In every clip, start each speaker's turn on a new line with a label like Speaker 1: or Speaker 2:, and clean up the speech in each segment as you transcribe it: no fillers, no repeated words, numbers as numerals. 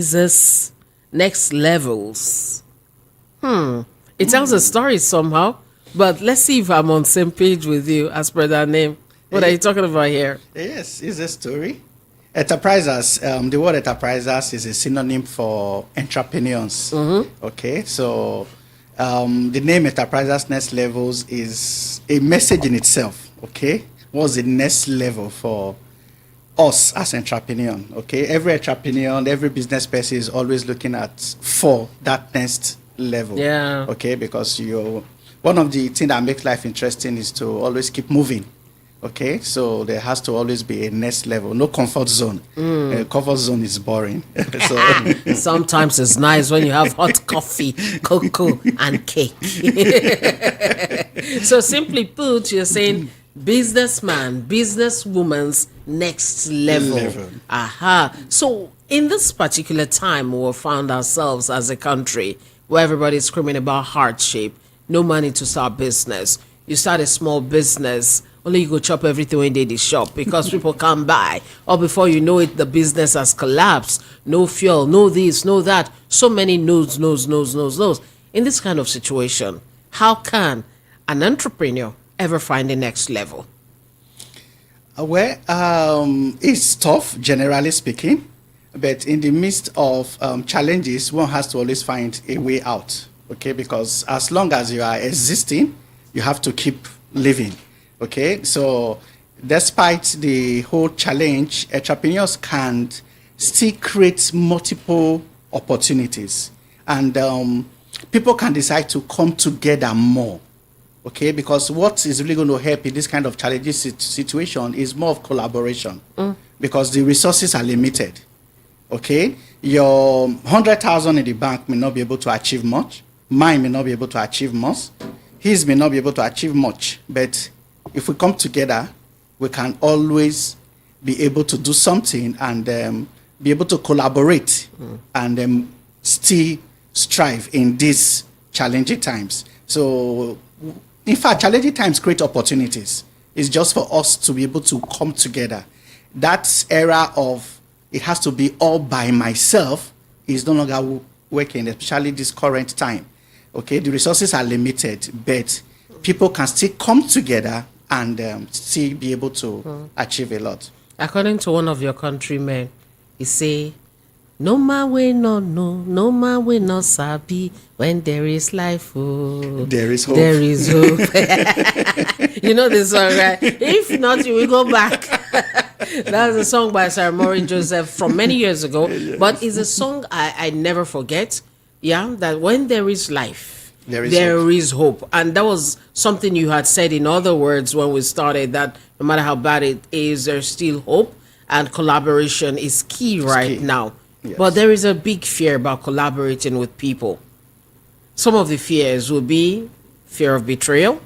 Speaker 1: Jesus next levels. It tells a story somehow, but let's see if I'm on the same page with you as per that name. What are you talking about here?
Speaker 2: Yes, it's a story. Enterprisers, the word enterprisers is a synonym for entrepreneurs. Okay, so the name Enterprisers Next Levels is a message in itself. Okay, what's the next level for us as entrepreneur? Okay, every entrepreneur, every business person is always looking at for that next level.
Speaker 1: Yeah.
Speaker 2: Okay, because one of the things that makes life interesting is to always keep moving. Okay, so there has to always be a next level, no comfort zone. Comfort zone is boring. So
Speaker 1: Sometimes it's nice when you have hot coffee, cocoa, and cake. So simply put, you're saying businessman, businesswoman's next level. Aha. So in this particular time, we found ourselves as a country where everybody's screaming about hardship, no money to start business. You start a small business, only you go chop everything when they the shop because people can't buy. Or before you know it, the business has collapsed. No fuel, no this, no that. So many no's. In this kind of situation, how can an entrepreneur ever find the next level?
Speaker 2: It's tough, generally speaking, but in the midst of challenges, one has to always find a way out. Okay, because as long as you are existing, you have to keep living. Okay, so despite the whole challenge, entrepreneurs can still create multiple opportunities, and people can decide to come together more. Okay, because what is really going to help in this kind of challenging situation is more of collaboration, because the resources are limited. Okay, your 100,000 in the bank may not be able to achieve much. Mine may not be able to achieve much. His may not be able to achieve much, but if we come together, we can always be able to do something and be able to collaborate and still strive in these challenging times. So, in fact, challenging times create opportunities. It's just for us to be able to come together. That era of it has to be all by myself is no longer working, especially this current time. Okay, the resources are limited, but people can still come together and still be able to achieve a lot.
Speaker 1: According to one of your countrymen, he say, no man way no no, no man way no sabi. When there is life, oh,
Speaker 2: There is hope.
Speaker 1: There is hope. You know this song, right? If not, you will go back. That's a song by Sarah Maureen Joseph from many years ago, but it's a song I never forget. Yeah, that when there is life, there is hope. And that was something you had said in other words when we started, that no matter how bad it is, there's still hope, and collaboration is key right now.
Speaker 2: Yes.
Speaker 1: But there is a big fear about collaborating with people. Some of the fears will be fear of betrayal,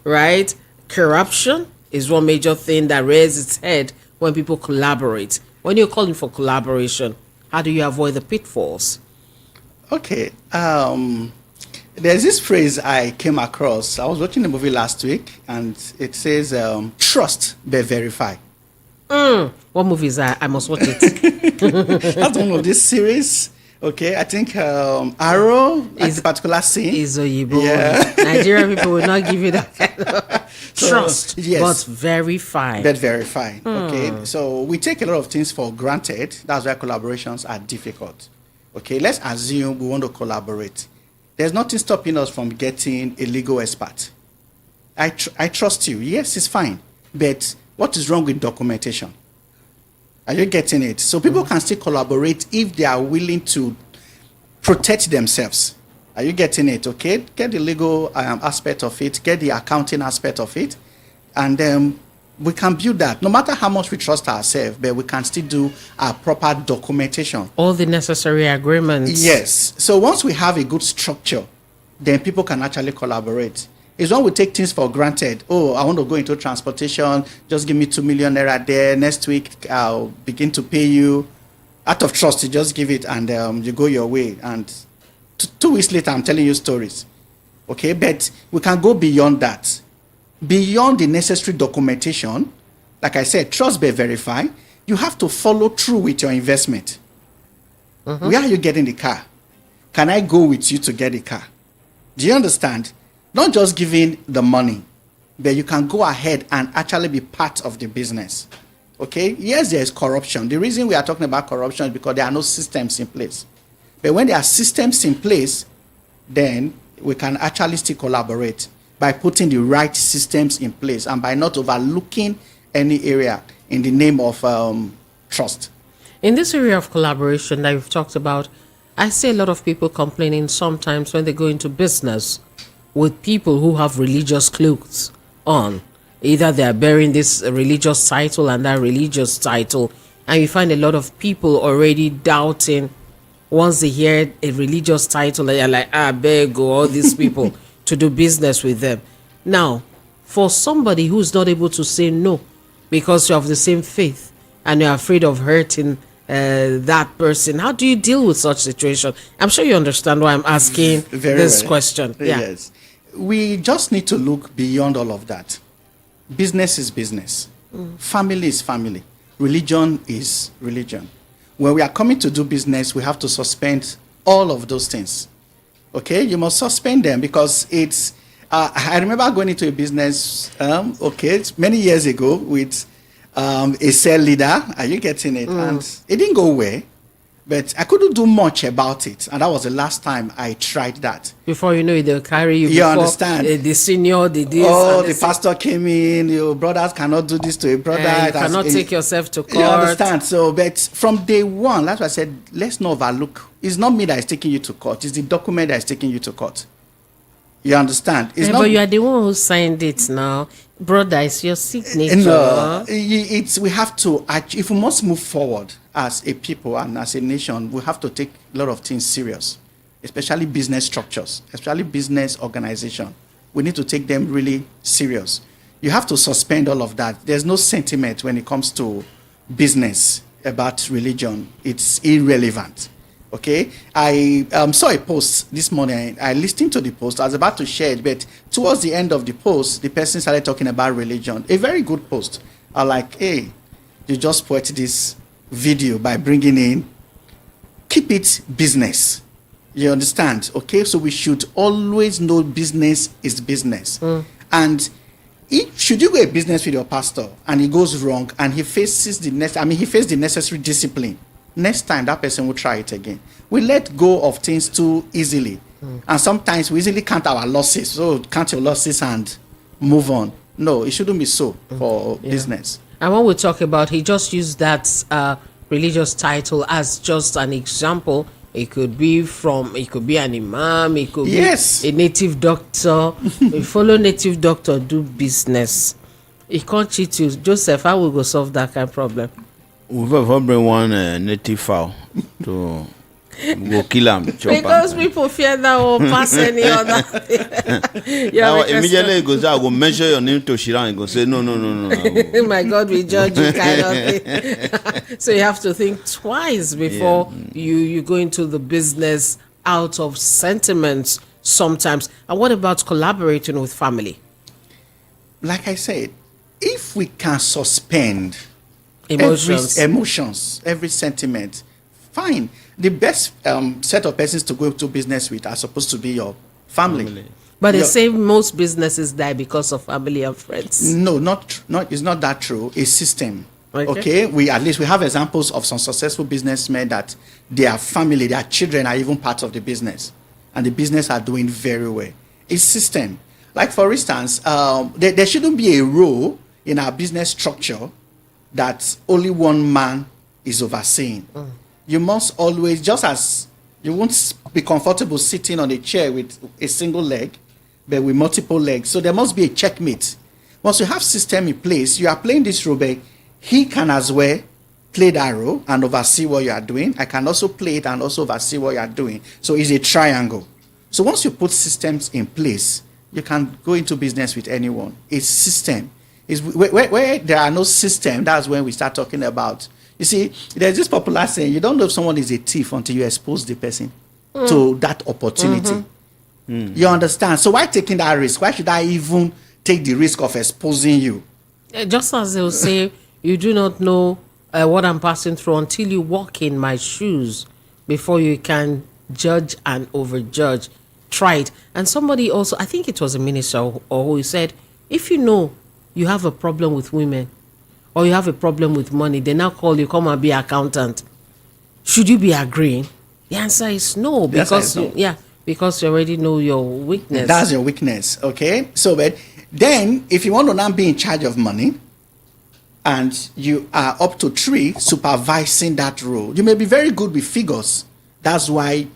Speaker 1: right? Corruption is one major thing that raises its head when people collaborate. When you're calling for collaboration, how do you avoid the pitfalls?
Speaker 2: Okay. There's this phrase I came across. I was watching the movie last week, and it says, trust but verify.
Speaker 1: What movie is that? I must watch it.
Speaker 2: That's one of this series. Okay, I think Arrow is a particular scene.
Speaker 1: Is Oyibo.
Speaker 2: Yeah.
Speaker 1: Nigerian people will not give you that kind of trust,
Speaker 2: yes.
Speaker 1: but verify.
Speaker 2: But verify. Okay, so we take a lot of things for granted. That's why collaborations are difficult. Okay, let's assume we want to collaborate. There's nothing stopping us from getting a legal expert. I trust you. Yes, it's fine. But what is wrong with documentation? Are you getting it? So people can still collaborate if they are willing to protect themselves. Are you getting it? Okay, get the legal aspect of it, get the accounting aspect of it, and then we can build that. No matter how much we trust ourselves, but we can still do our proper documentation.
Speaker 1: All the necessary agreements.
Speaker 2: Yes. So once we have a good structure, then people can actually collaborate. It's when we take things for granted. Oh, I want to go into transportation. Just give me 2 million naira there. Next week, I'll begin to pay you. Out of trust, you just give it and you go your way. And 2 weeks later, I'm telling you stories. Okay, but we can go beyond that. Beyond the necessary documentation, like I said, trust but verify, you have to follow through with your investment. Where are you getting the car? Can I go with you to get the car? Do you understand? Not just giving the money, but you can go ahead and actually be part of the business. Okay? Yes, there is corruption. The reason we are talking about corruption is because there are no systems in place. But when there are systems in place, then we can actually still collaborate by putting the right systems in place and by not overlooking any area in the name of trust.
Speaker 1: In this area of collaboration that you've talked about, I see a lot of people complaining sometimes when they go into business with people who have religious clothes on. Either they are bearing this religious title and that religious title, and you find a lot of people already doubting once they hear a religious title, they're like, beg all these people to do business with them. Now, for somebody who's not able to say no because you have the same faith and you're afraid of hurting that person, how do you deal with such situation? I'm sure you understand why I'm asking this question. Yeah.
Speaker 2: Yes. We just need to look beyond all of that. Business is business. Family is family. Religion is religion. When we are coming to do business, we have to suspend all of those things. Okay? You must suspend them because it's... I remember going into a business, many years ago with a cell leader. Are you getting it? And it didn't go well. But I couldn't do much about it. And that was the last time I tried that.
Speaker 1: Before you know it, they'll carry you.
Speaker 2: You understand?
Speaker 1: The senior, the this.
Speaker 2: Oh, the pastor came in. Your brothers cannot do this to a brother.
Speaker 1: You cannot take yourself to court.
Speaker 2: You understand? So, but from day one, that's why I said, let's not overlook. It's not me that is taking you to court. It's the document that is taking you to court. You understand? It's not,
Speaker 1: but you are the one who signed it now. Brother, it's your signature.
Speaker 2: No, we have to, if we must move forward as a people and as a nation, we have to take a lot of things serious, especially business structures, especially business organization. We need to take them really serious. You have to suspend all of that. There's no sentiment when it comes to business about religion. It's irrelevant. Okay, I saw a post this morning. I listened to the post. I was about to share it, but towards the end of the post, the person started talking about religion. A very good post. I like, hey, you just spoiled this video by bringing in, keep it business. You understand? Okay, so we should always know business is business. And should you go a business with your pastor and he goes wrong and he faces he faced the necessary discipline, next time that person will try it again. We let go of things too easily. And sometimes we easily count our losses. So count your losses and move on. No, it shouldn't be so for business.
Speaker 1: And when we talk about, he just used that religious title as just an example. It could be an imam, it could be a native doctor. We follow native doctor, do business. He can't cheat you. Joseph, how will go solve that kind of problem?
Speaker 3: We've ever bring one native fowl to go kill him.
Speaker 1: Because people fear that will pass any other thing.
Speaker 3: Now, immediately he goes, I will measure your name to Shiran. He goes, say, no.
Speaker 1: My God, we judge you kind of thing. So you have to think twice before you go into the business out of sentiments sometimes. And what about collaborating with family?
Speaker 2: Like I said, if we can suspend
Speaker 1: emotions,
Speaker 2: every sentiment, fine. The best set of persons to go to business with are supposed to be your family.
Speaker 1: But they say most businesses die because of family and friends.
Speaker 2: No, not it's not that true. It's system. Okay? We have examples of some successful businessmen that their family, their children are even part of the business, and the business are doing very well. It's system. Like for instance, there shouldn't be a rule in our business structure that only one man is overseeing. You must always, just as you won't be comfortable sitting on a chair with a single leg, but with multiple legs. So there must be a checkmate. Once you have system in place, you are playing this role, but he can as well play that role and oversee what you are doing. I can also play it and also oversee what you are doing. So it's a triangle. So once you put systems in place, you can go into business with anyone. It's system. Is where there are no system, that's when we start talking about. You see, there's this popular saying, you don't know if someone is a thief until you expose the person to that opportunity. You understand? So why taking that risk? Why should I even take the risk of exposing you?
Speaker 1: Just as they'll say, you do not know what I'm passing through until you walk in my shoes. before you can judge and overjudge. Try it. And somebody also, I think it was a minister or who said, if you know you have a problem with women or you have a problem with money, they now call you, come and be accountant. Should you be agreeing? The answer is no, because because you already know your weakness.
Speaker 2: That's your weakness, okay? So, but then if you want to now be in charge of money and you are up to 3 supervising that role, you may be very good with figures. That's why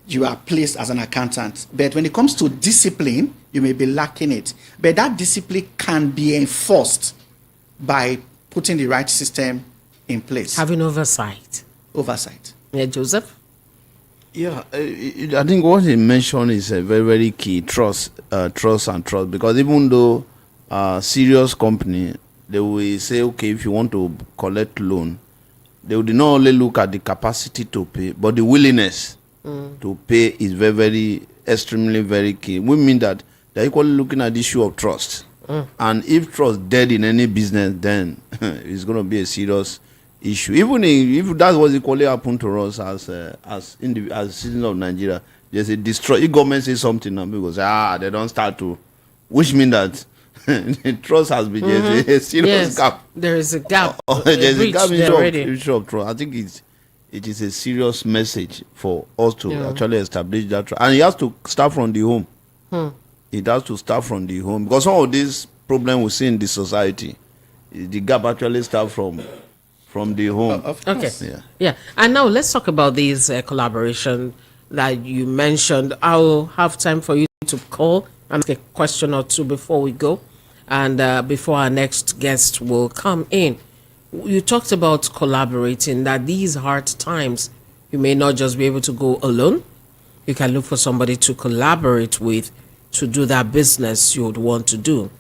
Speaker 2: you are placed as an accountant. But when it comes to discipline, you may be lacking it. But that discipline can be enforced by putting the right system in place.
Speaker 1: Having oversight.
Speaker 2: Oversight.
Speaker 1: Yeah, Joseph?
Speaker 3: Yeah, I think what he mentioned is a very, very key. Trust. Because even though serious company, they will say, okay, if you want to collect loan, they would not only look at the capacity to pay, but the willingness to pay is very, very, extremely, very key. We mean that they're equally looking at the issue of trust. And if trust dead in any business, then it's going to be a serious issue. Even if that was equally happened to us as citizens of Nigeria, there's a destroy. If government says something now, because they don't start to, which means that the trust has been there's a serious gap.
Speaker 1: There is a gap.
Speaker 3: There's a gap in issue of trust. I think it is a serious message for us to actually establish that trust. And it has to start from the home. It has to start from the home, because some of these problems we see in the society, the gap actually starts from the home.
Speaker 1: Okay. Yeah. And now let's talk about these collaboration that you mentioned. I'll have time for you to call and ask a question or two before we go, and before our next guest will come in. You talked about collaborating, that these hard times, you may not just be able to go alone. You can look for somebody to collaborate with to do that business you would want to do.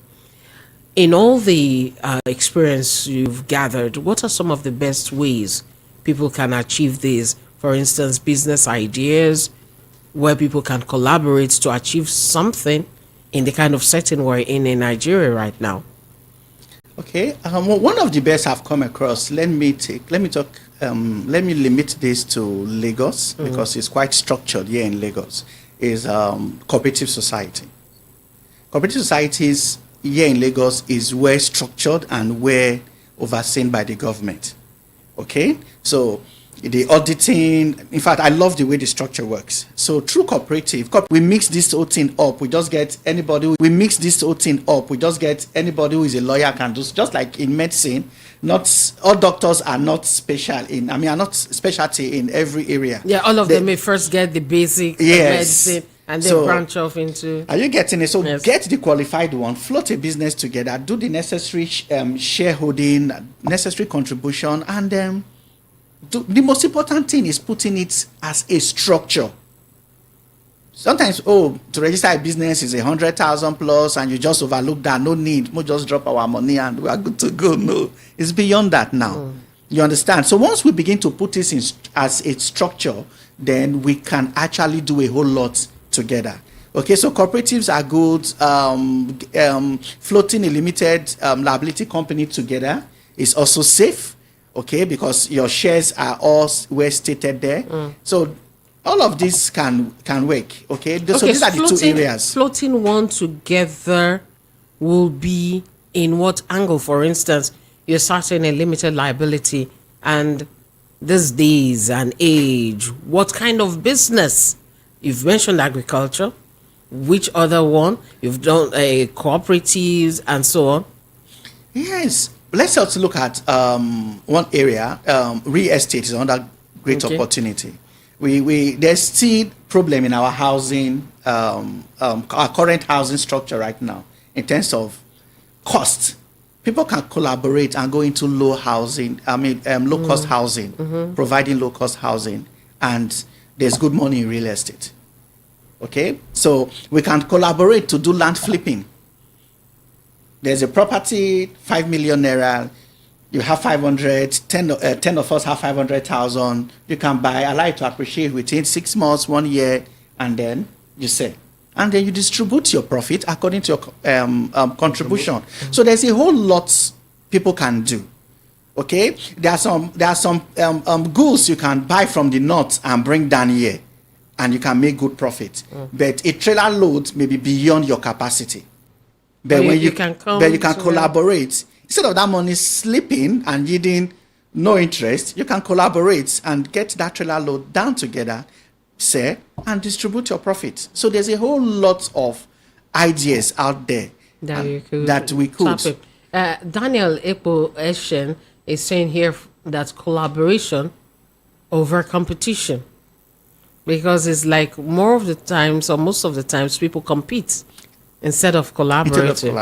Speaker 1: In all the experience you've gathered, what are some of the best ways people can achieve this? For instance, business ideas where people can collaborate to achieve something in the kind of setting we're in Nigeria right now.
Speaker 2: Okay, one of the best I've come across, let me limit this to Lagos, because it's quite structured here in Lagos, is cooperative society. Cooperative societies here in Lagos is well structured and well overseen by the government. Okay, so the auditing, in fact, I love the way the structure works. So through cooperative, we mix this whole thing up. We just get anybody. We mix this whole thing up. We just get anybody who is a lawyer can do. Just like in medicine, not all doctors are not are not specialty in every area.
Speaker 1: Yeah, all of them may first get the basic medicine and then branch off into.
Speaker 2: Are you getting it? So get the qualified one, float a business together, do the necessary shareholding, necessary contribution, and the most important thing is putting it as a structure. Sometimes, to register a business is 100,000 plus, and you just overlook that. No need. We'll just drop our money and we are good to go. No, it's beyond that now. You understand? So once we begin to put this in as a structure, then we can actually do a whole lot together. Okay, so cooperatives are good. Floating a limited liability company together is also safe. Okay, because your shares are all well stated there. So all of this can work. Okay, so these are the two areas.
Speaker 1: Floating one together will be in what angle? For instance, you're starting a limited liability, and these days and age, what kind of business? You've mentioned agriculture. Which other one? You've done cooperatives and so on.
Speaker 2: Yes. Let's also look at one area. Real estate is another great opportunity. There's still problem in our housing, our current housing structure right now in terms of cost. People can collaborate and go into low cost housing, providing low cost housing, and there's good money in real estate. Okay, so we can collaborate to do land flipping. There's a property, 5 million naira. You have 500, 10 of us have 500,000. You can buy, allow it to appreciate within 6 months, 1 year, and then you sell. And then you distribute your profit according to your contribution. So there's a whole lot people can do. Okay, there are some goods you can buy from the north and bring down here, and you can make good profit. But a trailer load may be beyond your capacity. But
Speaker 1: But
Speaker 2: when
Speaker 1: you can come
Speaker 2: but you can
Speaker 1: to
Speaker 2: collaborate instead of that money slipping and yielding no interest. You can collaborate and get that trailer load down together, sell and distribute your profit. So there's a whole lot of ideas out there that we could.
Speaker 1: tap it. Daniel Epo Eshen is saying here that collaboration over competition, because it's like more of the times or most of the times people compete instead of collaborating.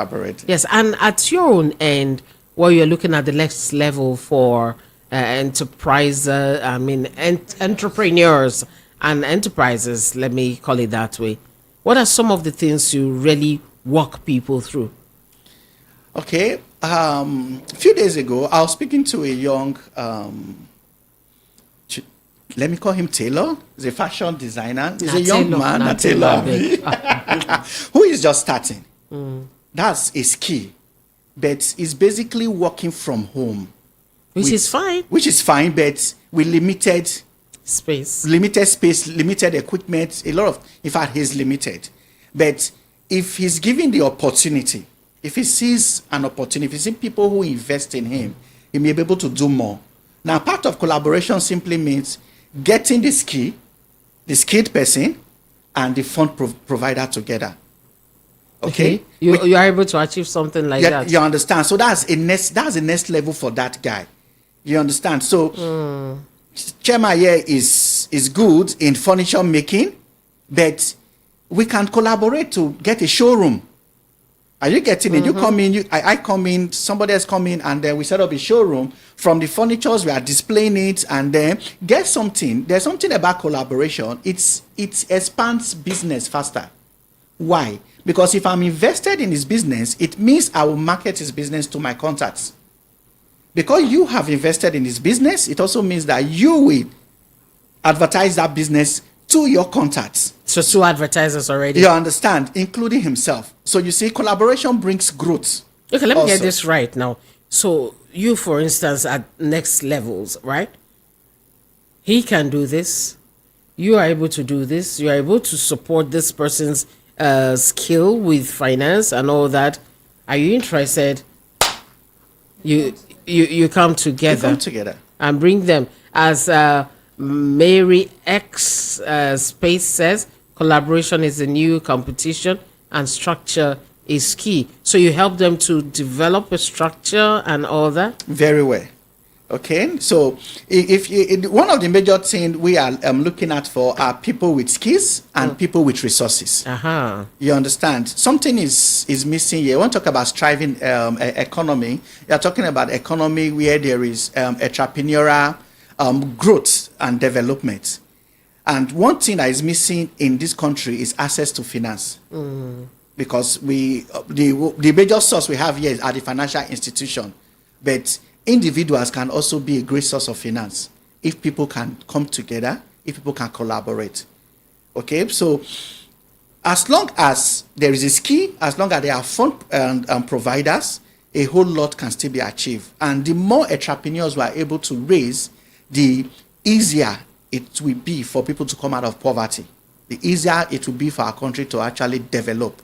Speaker 1: Yes, and at your own end, where you're looking at the next level for entrepreneurs and enterprises, let me call it that way. What are some of the things you really walk people through?
Speaker 2: Okay. A few days ago, I was speaking to a young, let me call him Taylor. He's a fashion designer. He's a young man, Taylor, who is just starting. That's his key. But he's basically working from home.
Speaker 1: Which is fine.
Speaker 2: Which is fine, but with limited
Speaker 1: space,
Speaker 2: limited equipment. In fact, he's limited. But if he's given the opportunity, if he sees an opportunity, if he sees people who invest in him, he may be able to do more. Now, part of collaboration simply means getting the skilled person, and the fund provider together. Okay,
Speaker 1: you are able to achieve something like that.
Speaker 2: You understand? So that's the next level for that guy. You understand? So Chema here is good in furniture making, but we can collaborate to get a showroom. Are you getting it? You come in, I come in, somebody else come in, and then we set up a showroom. From the furnitures, we are displaying it, and then get something. There's something about collaboration. It expands business faster. Why? Because if I'm invested in his business, it means I will market his business to my contacts. Because you have invested in his business, it also means that you will advertise that business to your contacts.
Speaker 1: So 2 advertisers already.
Speaker 2: You understand, including himself. So you see, collaboration brings growth.
Speaker 1: Okay, let me get this right now. So you, for instance, at next levels, right? He can do this. You are able to do this. You are able to support this person's skill with finance and all that. Are you interested? You come together.
Speaker 2: You come together
Speaker 1: and bring them. As Mary X Space says, collaboration is the new competition and structure is key. So you help them to develop a structure and all that?
Speaker 2: Very well. Okay, so one of the major things we are looking at for are people with skills and people with resources. You understand? Something is missing here. I want to talk about striving economy. You are talking about economy where there is entrepreneurial growth and development. And one thing that is missing in this country is access to finance. Because the major source we have here are the financial institution. But individuals can also be a great source of finance if people can come together, if people can collaborate. Okay, so as long as there is a skill, as long as there are fund providers, a whole lot can still be achieved. And the more entrepreneurs we are able to raise, the easier it will be for people to come out of poverty. The easier it will be for our country to actually develop.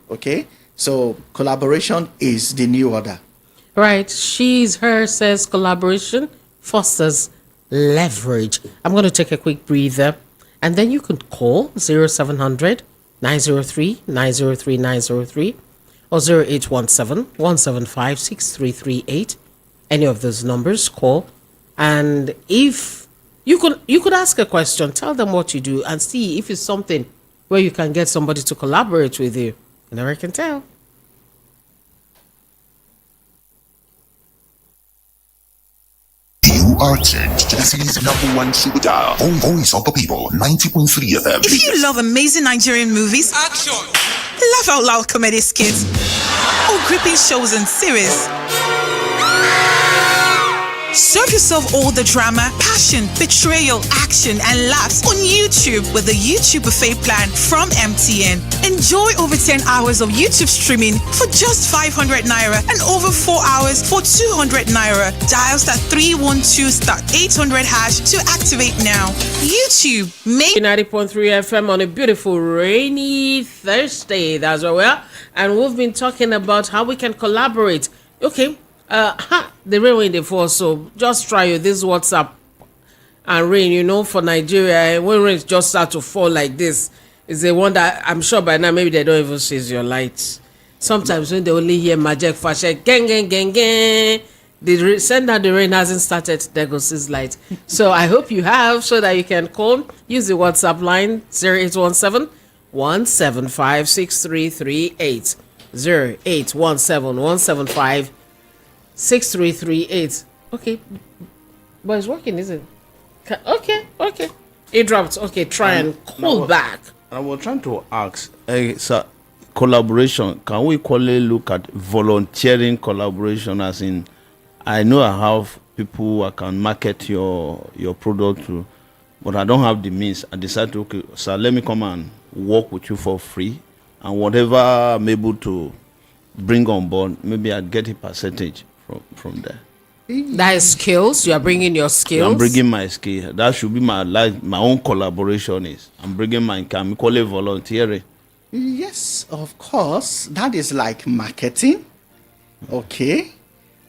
Speaker 2: Okay, so collaboration is the new order.
Speaker 1: Right. She's her says collaboration fosters leverage. I'm going to take a quick breather, and then you can call 0700 903 903 903 or 0817 175 6338. Any of those numbers, call. And if you could ask a question, tell them what you do, and see if it's something where you can get somebody to collaborate with you. You never can tell.
Speaker 4: You are tuned to the city's #1 super dial, Voice of the People, 90.3 FM.
Speaker 5: If you love amazing Nigerian movies, action, laugh out loud comedy skits, or gripping shows and series, Serve yourself all the drama, passion, betrayal, action, and laughs on YouTube with the YouTube Buffet plan from MTN. Enjoy over 10 hours of YouTube streaming for just 500 Naira and over 4 hours for 200 Naira. Dial *312*800# to activate now. YouTube, make
Speaker 1: 90.3 FM on a beautiful rainy Thursday. That's where we are. And we've been talking about how we can collaborate. Okay, the rain when they fall, so just try this WhatsApp and rain, for Nigeria. When rain just start to fall like this, is the one that I'm sure by now maybe they don't even see your lights. Sometimes when they only hear magic flash, gang, gang, gang, gang, the send that the rain hasn't started, there goes his light. So I hope you have, so that you can call, use the WhatsApp line 0817 175 6338 0817 175 6338. Okay, but it's working, isn't it? Okay, it dropped. Okay, try and call back.
Speaker 3: I was trying to ask, sir, collaboration, can we equally look at volunteering collaboration, as in, I know I have people I can market your product to, but I don't have the means. I decided to, okay, sir, let me come and work with you for free, and whatever I'm able to bring on board, maybe I'd get a percentage from there.
Speaker 1: That is skills. You are bringing your skills.
Speaker 3: I'm bringing my skill. That should be my own collaboration. I'm bringing my income. We call it volunteering.
Speaker 2: Yes, of course. That is like marketing. Okay.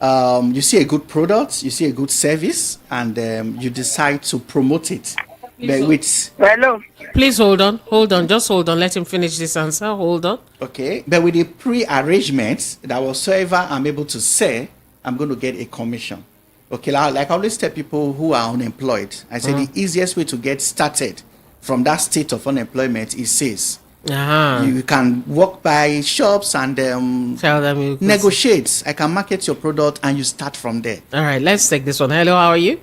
Speaker 2: You see a good product, you see a good service, and you decide to promote it.
Speaker 6: Hello.
Speaker 1: Please hold on. Just hold on. Let him finish this answer. Hold on.
Speaker 2: Okay. But with the pre-arrangement that whatsoever I'm able to say, I'm going to get a commission. Okay. Like I always tell people who are unemployed, I say the easiest way to get started from that state of unemployment is sales. You can walk by shops and
Speaker 1: tell them you
Speaker 2: negotiate. I can market your product and you start from there.
Speaker 1: All right, let's take this one. Hello, how are you?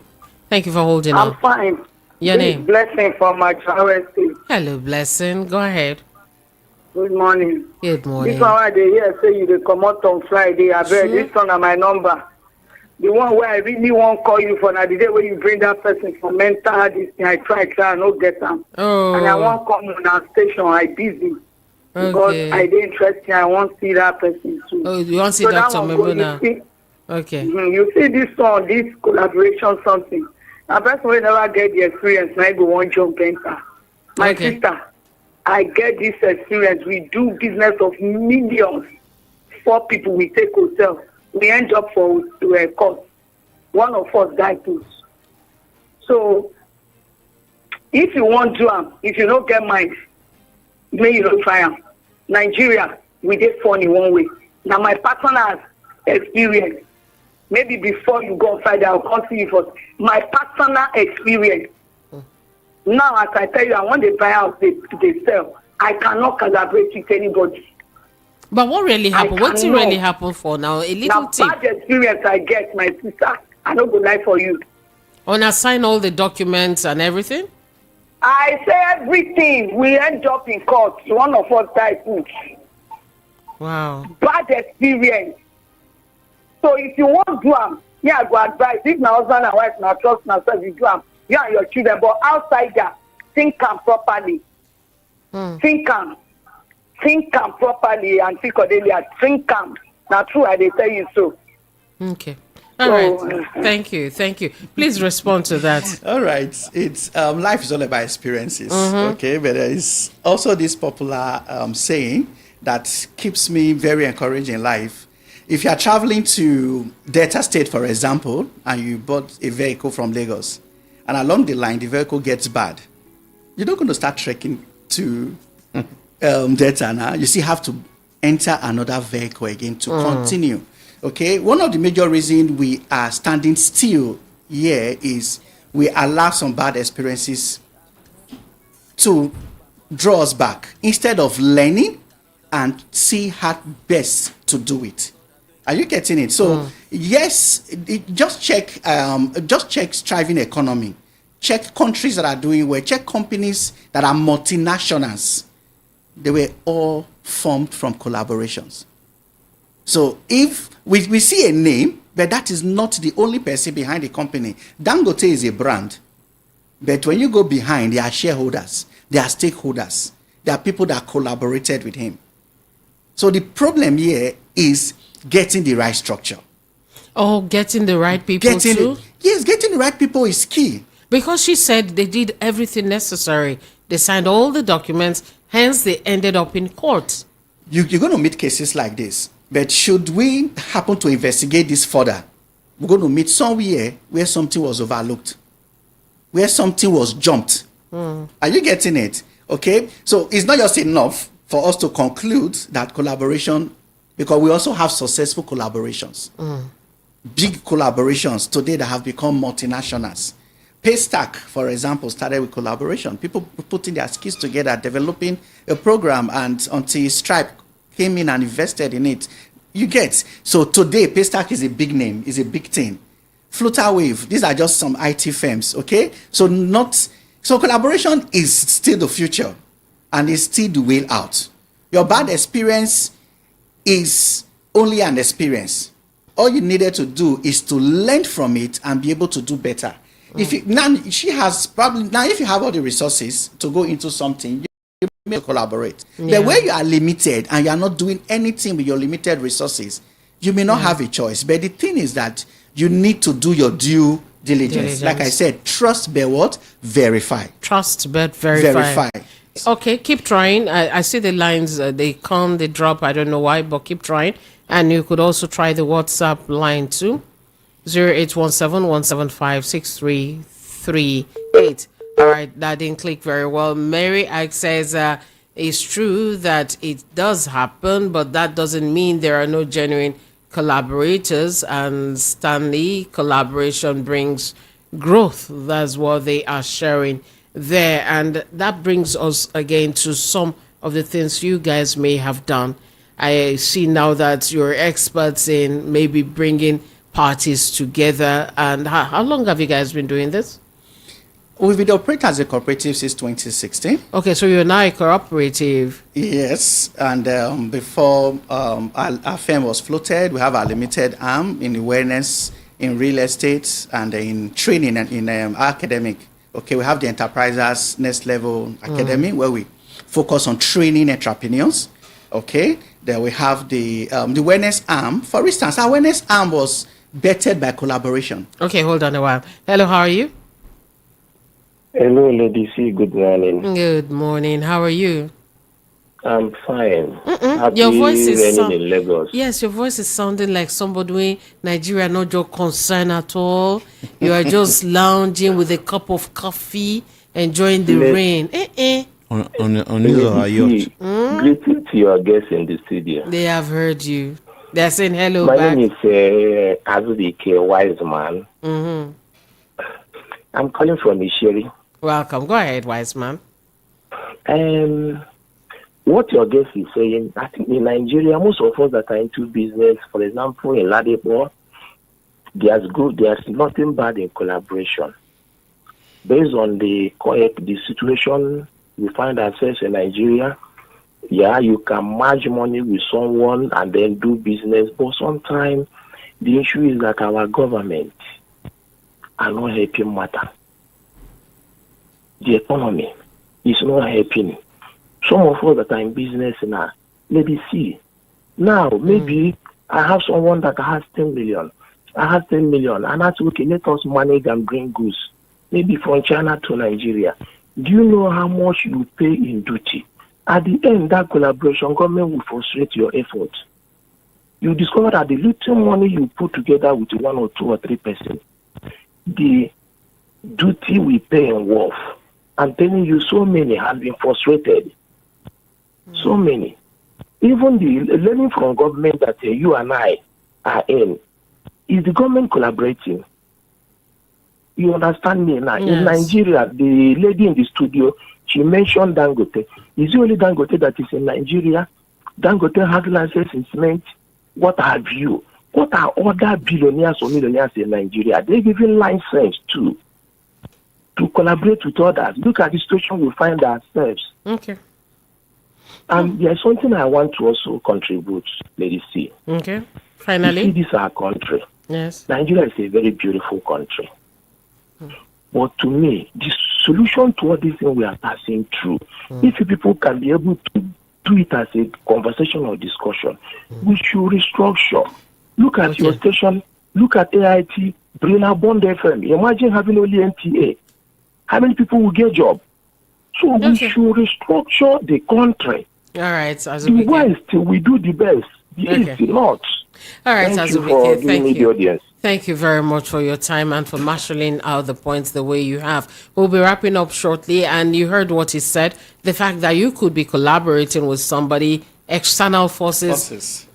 Speaker 1: Thank you for holding on.
Speaker 6: I'm fine.
Speaker 1: Your
Speaker 6: This is
Speaker 1: name?
Speaker 6: Blessing from my travel state.
Speaker 1: Hello, Blessing. Go ahead.
Speaker 6: Good morning.
Speaker 1: Good morning.
Speaker 6: This one why they hear say you dey come out on Friday. I bet this one na my number. The one where I really won't call you for now the day when you bring that person for mental this thing. I try and no get them.
Speaker 1: Oh.
Speaker 6: And I won't come on our station. I busy. Because
Speaker 1: Okay.
Speaker 6: I dey interested. I want see that person too.
Speaker 1: Oh, you want to see
Speaker 6: So that
Speaker 1: Dr.
Speaker 6: one go,
Speaker 1: Mebuna?
Speaker 6: you see,
Speaker 1: Okay.
Speaker 6: you see this one, this collaboration something. A person will never get the experience, now I go one jump enter. My
Speaker 1: Okay.
Speaker 6: sister, I get this experience. We do business of millions. 4 people we take hotel. We end up for a court. One of us died too. So if you want to if you don't get mind, may you don't try am. Nigeria, we dey funny one way. Now my partner experience. Maybe before you go outside, I'll come see you first. My personal experience. Now, as I tell you, I want to buy out, they sell. I cannot collaborate with anybody.
Speaker 1: But what really happened? What did
Speaker 6: cannot.
Speaker 1: really happen for now? A little
Speaker 6: Now,
Speaker 1: tip.
Speaker 6: bad experience I get, my sister, I don't go lie for you.
Speaker 1: On assign all the documents and everything?
Speaker 6: I say everything. We end up in court. One of us died too.
Speaker 1: Wow.
Speaker 6: Bad experience. So if you want to do them, I go advise. If my husband and wife now trust myself, you do them. You and your children. But outside that, think am properly. Think am properly, and think Cordelia. Think am. Now true, I dey tell you so.
Speaker 1: Okay. All right. Thank you. Please respond to that.
Speaker 2: All right. It's life is all about experiences. Okay, but there is also this popular saying that keeps me very encouraged in life. If you are traveling to Delta State, for example, and you bought a vehicle from Lagos, and along the line the vehicle gets bad, you're not going to start trekking to Delta now. You still have to enter another vehicle again to continue. Okay, one of the major reasons we are standing still here is we allow some bad experiences to draw us back instead of learning and see how best to do it. Are you getting it? So yes, just check striving economy, check countries that are doing well, check companies that are multinationals. They were all formed from collaborations. So if we see a name, but that is not the only person behind the company. Dangote is a brand. But when you go behind, there are shareholders, there are stakeholders, there are people that collaborated with him. So the problem here is getting the right structure.
Speaker 1: Oh, getting the right people too?
Speaker 2: Yes, getting the right people is key.
Speaker 1: Because she said they did everything necessary. They signed all the documents, hence they ended up in court.
Speaker 2: You're going to meet cases like this. But should we happen to investigate this further, we're going to meet somewhere where something was overlooked, where something was jumped. Are you getting it? Okay? So it's not just enough for us to conclude that collaboration, because we also have successful collaborations. Big collaborations today that have become multinationals. Paystack, for example, started with collaboration. People putting their skills together, developing a program, and until Stripe came in and invested in it. You get. So today, Paystack is a big name, is a big thing. Flutterwave, these are just some IT firms, okay? So collaboration is still the future, and is still the way out. Your bad experience is only an experience. All you needed to do is to learn from it and be able to do better. If you have all the resources to go into something, you may collaborate.
Speaker 1: Yeah.
Speaker 2: But where you are limited and you are not doing anything with your limited resources, you may not have a choice. But the thing is that you need to do your due diligence. Like I said, trust but what? Verify.
Speaker 1: Trust but verify.
Speaker 2: Verify.
Speaker 1: Okay, keep trying. I see the lines, they come, they drop. I don't know why, but keep trying. And you could also try the WhatsApp line too. 0817-175-6338. All right, that didn't click very well. Mary Ike says, it's true that it does happen, but that doesn't mean there are no genuine collaborators. And Stanley, collaboration brings growth. That's what they are sharing there. And that brings us again to some of the things you guys may have done. I see now that you're experts in maybe bringing parties together. And how long have you guys been doing this?
Speaker 2: We've been operating as a cooperative since 2016.
Speaker 1: Okay, so you're now a cooperative.
Speaker 2: Yes, and before our firm was floated, we have our limited arm in awareness, in real estate, and in training and in academic. Okay, we have the Enterprisers Next Level Academy, where we focus on training entrepreneurs. Okay, then we have the awareness arm. For instance, our awareness arm was bettered by collaboration.
Speaker 1: Okay, hold on a while. Hello, how are you?
Speaker 7: Hello, Lady C. Good morning.
Speaker 1: Good morning. How are you?
Speaker 7: I'm fine. Happy
Speaker 1: Your voice is
Speaker 7: raining in Lagos.
Speaker 1: Yes, your voice is sounding like somebody in Nigeria not just concerned at all. You are just lounging with a cup of coffee, enjoying the rain.
Speaker 3: On your yacht.
Speaker 7: Greetings to your guests in the studio.
Speaker 1: They have heard you. They're saying hello
Speaker 7: My
Speaker 1: back.
Speaker 7: name is Azubike Wiseman. I'm calling from Isheri.
Speaker 1: Welcome. Go ahead, wise man.
Speaker 7: What your guest is saying, I think in Nigeria, most of us that are into business, for example, in Ladipo, there's nothing bad in collaboration. Based on the situation we find ourselves in Nigeria, yeah, you can merge money with someone and then do business, but sometimes the issue is that our government are not helping matter. The economy is not helping. Some of us that are in business now, maybe see. Now, maybe I have someone that has 10 million. I have 10 million. And I say, okay, let us manage and bring goods. Maybe from China to Nigeria. Do you know how much you pay in duty? At the end, that collaboration, government will frustrate your efforts. You discover that the little money you put together with 1 or 2 or 3%, the duty we pay in worth. I'm telling you, so many have been frustrated. So many. Even the learning from government that you and I are in, is the government collaborating? You understand me now?
Speaker 1: Yes.
Speaker 7: In Nigeria, the lady in the studio, she mentioned Dangote. Is it only Dangote that is in Nigeria? Dangote has license in cement. What have you? What are other billionaires or millionaires in Nigeria? They're giving license to collaborate with others. Look at the situation we find ourselves.
Speaker 1: Okay.
Speaker 7: And there's something I want to also contribute, Lady C.
Speaker 1: Okay.
Speaker 7: You see,
Speaker 1: Finally.
Speaker 7: this is our country.
Speaker 1: Yes.
Speaker 7: Nigeria is a very beautiful country. But to me, the solution to all this thing we are passing through, if you people can be able to do it as a conversation or discussion, we should restructure. Look at your station, look at AIT, Brina Bond FM. Imagine having only NTA. How many people will get a job? So we should restructure the country.
Speaker 1: All right. As
Speaker 7: The West, we do the best. The East, not.
Speaker 1: All right,
Speaker 7: Thank you for
Speaker 1: Azubike,
Speaker 7: giving
Speaker 1: thank
Speaker 7: me the
Speaker 1: you.
Speaker 7: audience.
Speaker 1: Thank you very much for your time and for marshalling out the points the way you have. We'll be wrapping up shortly, and you heard what he said. The fact that you could be collaborating with somebody, external forces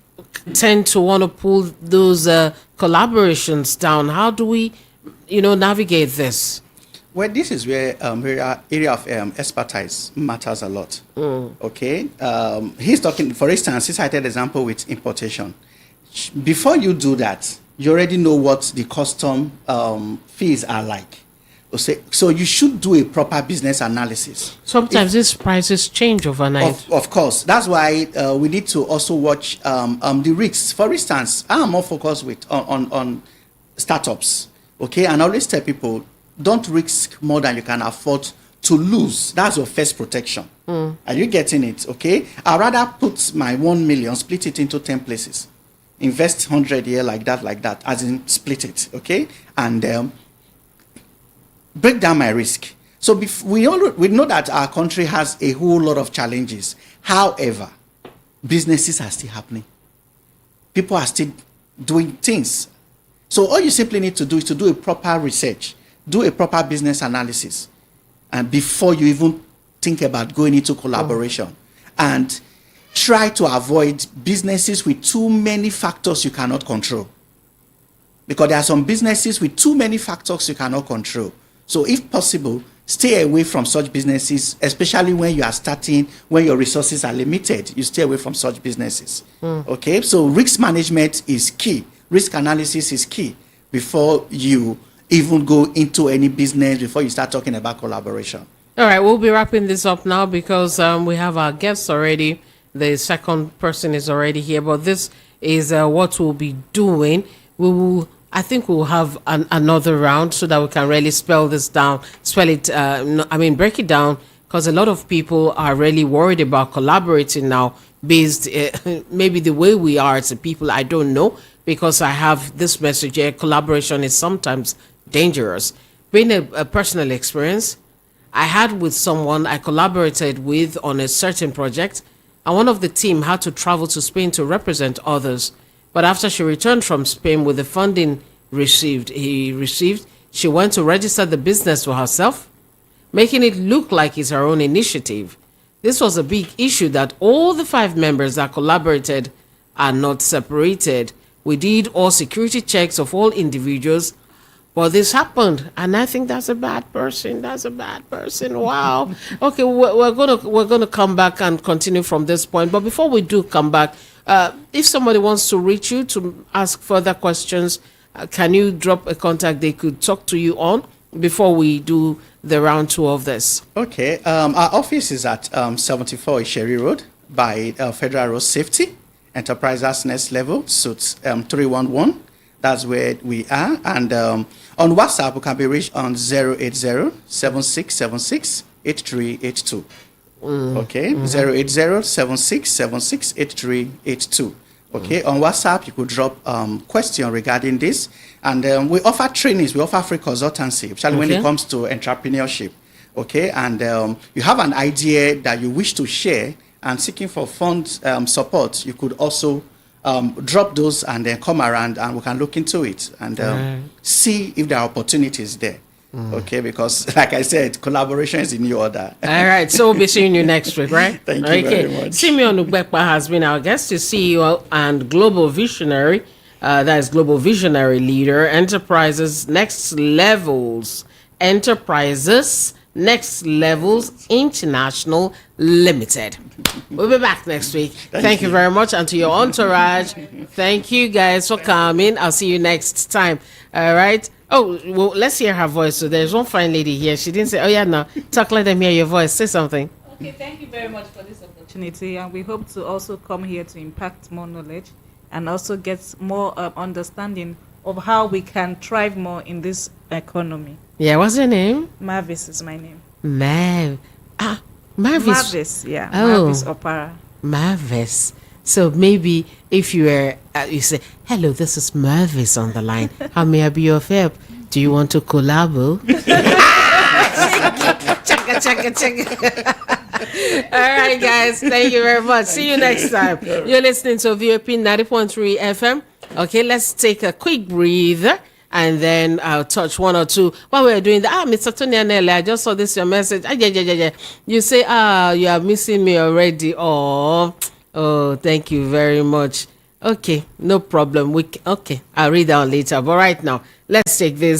Speaker 1: tend to want to pull those collaborations down. How do we, navigate this?
Speaker 2: Well, this is where area of expertise matters a lot. Okay, he's talking. For instance, he cited example with importation. Before you do that, you already know what the custom fees are like. So you should do a proper business analysis.
Speaker 1: Sometimes these prices change overnight.
Speaker 2: Of course, that's why we need to also watch the risks. For instance, I'm more focused on startups. Okay, and I always tell people, don't risk more than you can afford to lose. That's your first protection. Are you getting it? Okay, I'd rather put my 1 million, split it into 10 places, invest 100 here like that, as in split it. Okay, and break down my risk. So we know that our country has a whole lot of challenges. However, businesses are still happening. People are still doing things. So all you simply need to do is to do a proper research, do a proper business analysis, and before you even think about going into collaboration, and try to avoid businesses with too many factors you cannot control. Because there are some businesses with too many factors you cannot control. So if possible, stay away from such businesses, especially when you are starting, when your resources are limited. You stay away from such businesses. Okay, so risk management is key. Risk analysis is key before you even go into any business, before you start talking about collaboration.
Speaker 1: All right, we'll be wrapping this up now because we have our guests already. The second person is already here, but this is what we'll be doing. I think we'll have another round so that we can really break it down, because a lot of people are really worried about collaborating now based maybe the way we are as a people. I don't know, because I have this message here: collaboration is sometimes dangerous. Being a personal experience I had with someone I collaborated with on a certain project, and one of the team had to travel to Spain to represent others. But after she returned from Spain with the funding she went to register the business for herself, making it look like it's her own initiative. This was a big issue that all the 5 members that collaborated are not separated. We did all security checks of all individuals, but this happened, and I think that's a bad person. Wow. Okay, we're gonna come back and continue from this point. But before we do come back, if somebody wants to reach you to ask further questions, can you drop a contact they could talk to you on before we do the round 2 of this?
Speaker 2: Okay, our office is at 74 Sherry Road by Federal Road Safety, Enterprises Next Level, Suits 311. That's where we are. And on WhatsApp, we can be reached on 080-7676-8382. Okay, 080-7676-8382. Okay, on WhatsApp, you could drop question regarding this. And we offer trainings, we offer free consultancy, especially when it comes to entrepreneurship. Okay, and you have an idea that you wish to share and seeking for fund support, you could also drop those and then come around and we can look into it and see if there are opportunities there. Okay, because like I said, collaboration is in your order.
Speaker 1: All right, so we'll be seeing you next week, right?
Speaker 2: Thank you very much.
Speaker 1: Simeon Ugbekpa has been our guest, the CEO and global visionary. That is global visionary leader, Enterprises Next Levels International Limited. We'll be back next week. Thank you very much. And to your entourage, thank you guys for coming. I'll see you next time. All right. Oh, well, let's hear her voice. So there's one fine lady here. She didn't say, oh, yeah, no. Talk, let them hear your voice. Say something.
Speaker 8: Okay, thank you very much for this opportunity. opportunity, and we hope to also come here to impact more knowledge and also get more understanding of how we can thrive more in this economy.
Speaker 1: Yeah, what's your name?
Speaker 8: Mavis is my name.
Speaker 1: Mavis.
Speaker 8: Mavis, yeah.
Speaker 1: Oh.
Speaker 8: Mavis Opara.
Speaker 1: Mavis. So maybe if you were, you say, hello, this is Mavis on the line. How may I be of help? Do you want to collabo? Check. All right, guys. Thank you very much. See you next time. You're listening to VOP 90.3 FM. Okay, let's take a quick breather. And then I'll touch one or two. While we're doing that, Mr. Tony Anele, I just saw this your message. Yeah. You say, you are missing me already. Oh, thank you very much. Okay, no problem. Okay, I'll read out later. But right now, let's take this.